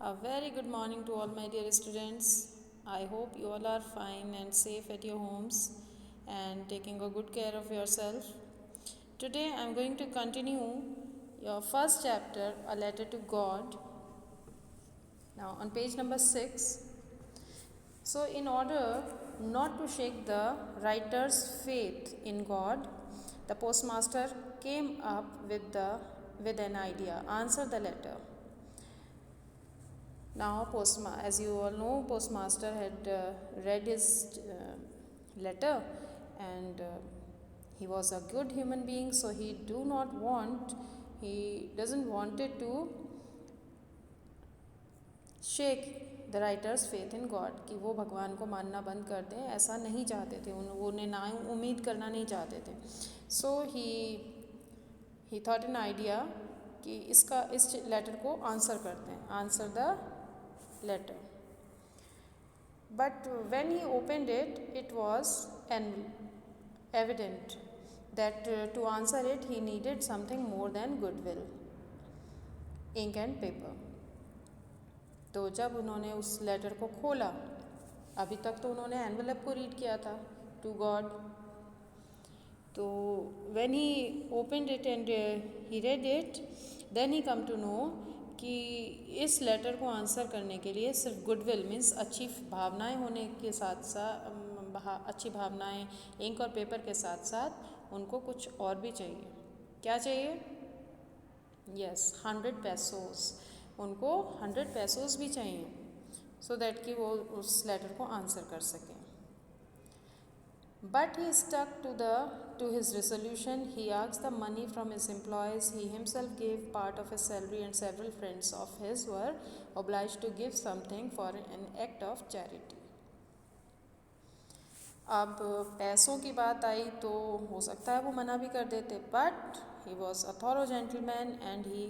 A very good morning to all my dear students. I hope you all are fine and safe at your homes and taking a good care of yourself. Today I am going to continue your first chapter, A Letter to God. Now on page number 6. So, in order not to shake the writer's faith in God, the postmaster came up with an idea. Answer the letter. Now, as you all know, postmaster had read his letter, and he was a good human being, so he doesn't wanted to shake the writer's faith in God कि वो भगवान को मानना बंद कर दें, ऐसा नहीं चाहते थे, वो उन्हें ना उम्मीद करना नहीं चाहते थे. So he thought an idea कि इस लेटर को आंसर करते हैं, answer the letter. But when he opened it, it was evident that to answer it he needed something more than goodwill, ink and paper. तो जब उन्होंने उस letter को खोला, अभी तक तो उन्होंने एनवेलप को रीड किया था, टू गॉड. तो when he opened it and he read it, then he come to know कि इस लेटर को आंसर करने के लिए सिर्फ गुडविल मीन्स अच्छी भावनाएं होने के साथ साथ अच्छी भावनाएं इंक और पेपर के साथ साथ उनको कुछ और भी चाहिए. क्या चाहिए? यस, 100 पैसोस. उनको 100 पैसोस भी चाहिए सो दैट कि वो उस लेटर को आंसर कर सकें. But he stuck to his resolution. He asked the money from his employees. He himself gave part of his salary, and several friends of his were obliged to give something for an act of charity. अब पैसों की बात आई तो हो सकता है वो मना भी कर देते, but he was a thorough gentleman and he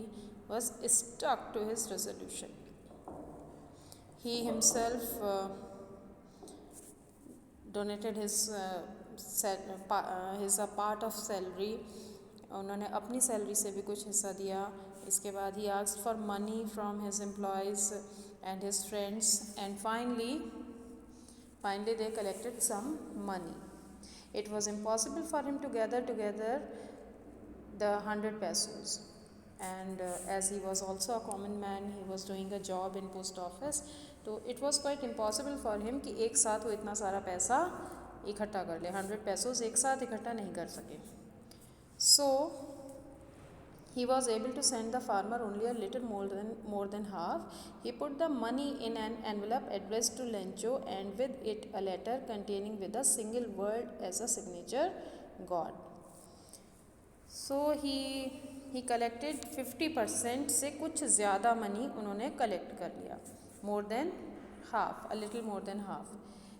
was stuck to his resolution. He himself donated his part of salary. उन्होंने अपनी सैलरी से भी कुछ हिस्सा दिया. इसके बाद he asked for money from his employees and his friends, and finally they collected some money. It was impossible for him to gather together the 100 pesos, and as he was also a common man, he was doing a job in post office, तो it was quite impossible for him कि एक साथ वो इतना सारा पैसा इकट्ठा कर ले. 100 pesos एक साथ इकट्ठा नहीं कर सके. So he was able to send the farmer only a little more than half. He put the money in an envelope addressed to Lencho, and with it a letter containing with a single word as a signature, God. So he collected 50% से कुछ ज़्यादा money उन्होंने collect कर लिया. More than half, a little more than half,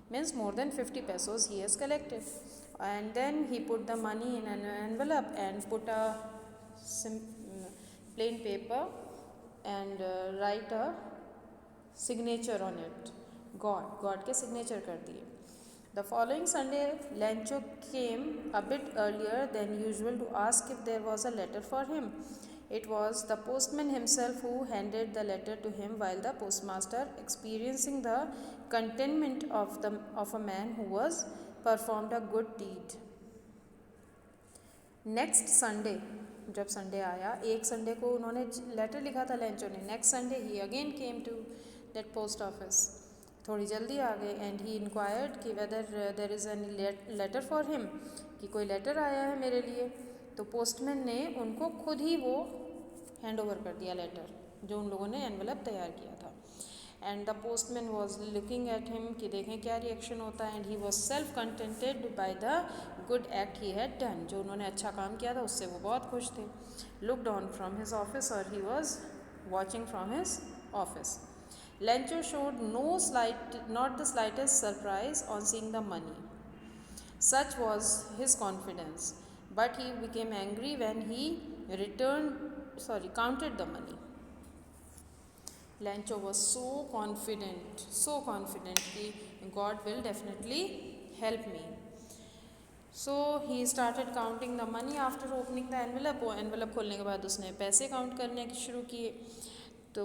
means more than 50 pesos he has collected. And then he put the money in an envelope and put a plain paper and write a signature on it. God के signature कर दिए. The following Sunday, Lencho came a bit earlier than usual to ask if there was a letter for him. It was the postman himself who handed the letter to him, while the postmaster, experiencing the contentment of a man who was performed a good deed. Next Sunday, जब Sunday आया, एक Sunday को उन्होंने letter लिखा था Lencho ने. Next Sunday he again came to that post office. थोड़ी जल्दी आ गए एंड ही इंक्वायर्ड कि whether there is any letter for him, कि कोई लेटर आया है मेरे लिए. तो पोस्टमैन ने उनको खुद ही वो हैंड ओवर कर दिया लेटर, जो उन लोगों ने एनवेलप तैयार किया था. And the postman was looking at him कि देखें क्या रिएक्शन होता है. And he was self contented by the good act he had done. जो उन्होंने अच्छा काम किया था उससे वो बहुत खुश थे. Looked on from his office, और he was watching from his office. Lencho showed not the slightest surprise on seeing the money. Such was his confidence. But he became angry when he counted the money. Lencho was so confident that God will definitely help me. So he started counting the money after opening the envelope. वो envelope खोलने के बाद उसने पैसे count करने शुरू किए. तो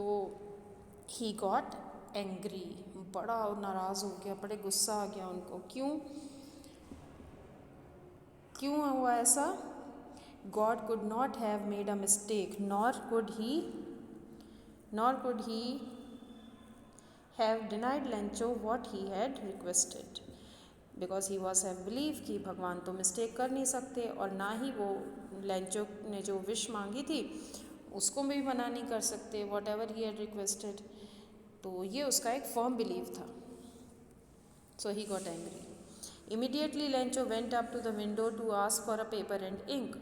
ही गॉट एंग्री, बड़ा नाराज़ हो गया, बड़े गुस्सा आ गया उनको। क्यों क्यों हुआ ऐसा? God could not have made a mistake, nor could he have denied Lencho what he had requested, because he was have believed कि भगवान तो मिस्टेक कर नहीं सकते, और ना ही वो लेंचो ने जो विश मांगी थी उसको भी मना नहीं कर सकते, whatever he had requested. तो ये उसका एक फर्म बिलीव था। So he got angry. Immediately Lencho went up to the window to ask for a paper and ink.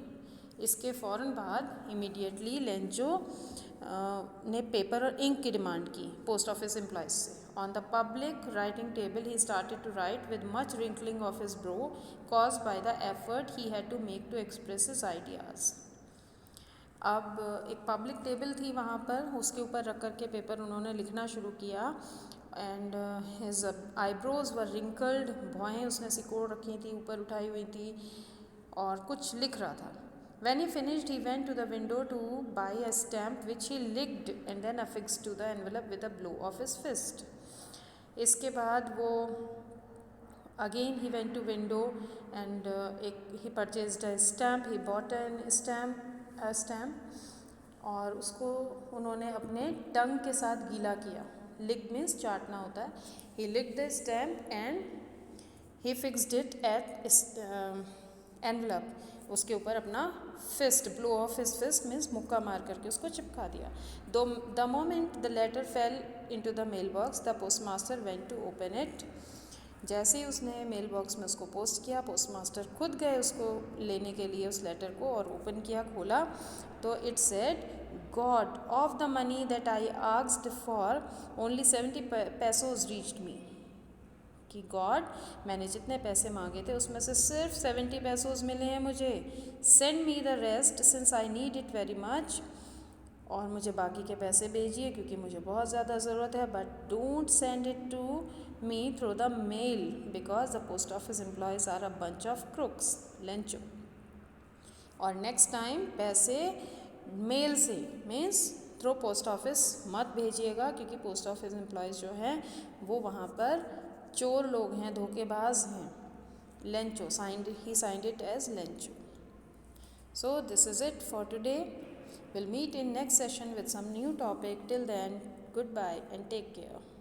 इसके फ़ौरन बाद इमीडिएटली लेंचो ने पेपर और इंक की डिमांड की पोस्ट ऑफिस एम्प्लॉयज़ से। On the public writing table he started to write with much wrinkling of his brow caused by the effort he had to make to express his ideas. अब एक public table थी वहाँ पर, उसके ऊपर रख कर के पेपर उन्होंने लिखना शुरू किया। And his eyebrows were wrinkled, भौहें उसने सिकोड़ रखी थी, ऊपर उठाई हुई थी, और कुछ लिख रहा था। When he finished, he went to the window to buy a stamp which he licked and then affixed to the envelope with a blow of his fist. इसके बाद वो again he went to window and he purchased a stamp. He bought a stamp और उसको उन्होंने अपने टंग के साथ गीला किया। लिक मीन्स चाटना होता है। He licked the stamp and he fixed it at envelope, उसके ऊपर अपना fist, blow of his fist means मुक्का मार करके उसको चिपका दिया। The moment the letter fell into the mail box the post master went to open it. जैसे ही उसने मेल बॉक्स में उसको पोस्ट किया, पोस्ट मास्टर खुद गए उसको लेने के लिए उस लेटर को, और ओपन किया, खोला तो it said, God of the money that I asked for only 70 pesos reached me. कि गॉड, मैंने जितने पैसे मांगे थे उसमें से सिर्फ 70 pesos मिले हैं मुझे। Send me the rest since I need it very much, और मुझे बाकी के पैसे भेजिए क्योंकि मुझे बहुत ज़्यादा ज़रूरत है। But don't send it to me through the mail because the post office employees are a bunch of crooks, Lencho. और नेक्स्ट टाइम पैसे मेल से मीन्स थ्रू पोस्ट ऑफिस मत भेजिएगा, क्योंकि पोस्ट ऑफिस एम्प्लॉयज़ जो हैं वो वहाँ पर चोर लोग हैं, धोखेबाज हैं। Lencho he signed it as Lencho. So this is it for today. We'll meet in next session with some new topic. Till then, goodbye and take care.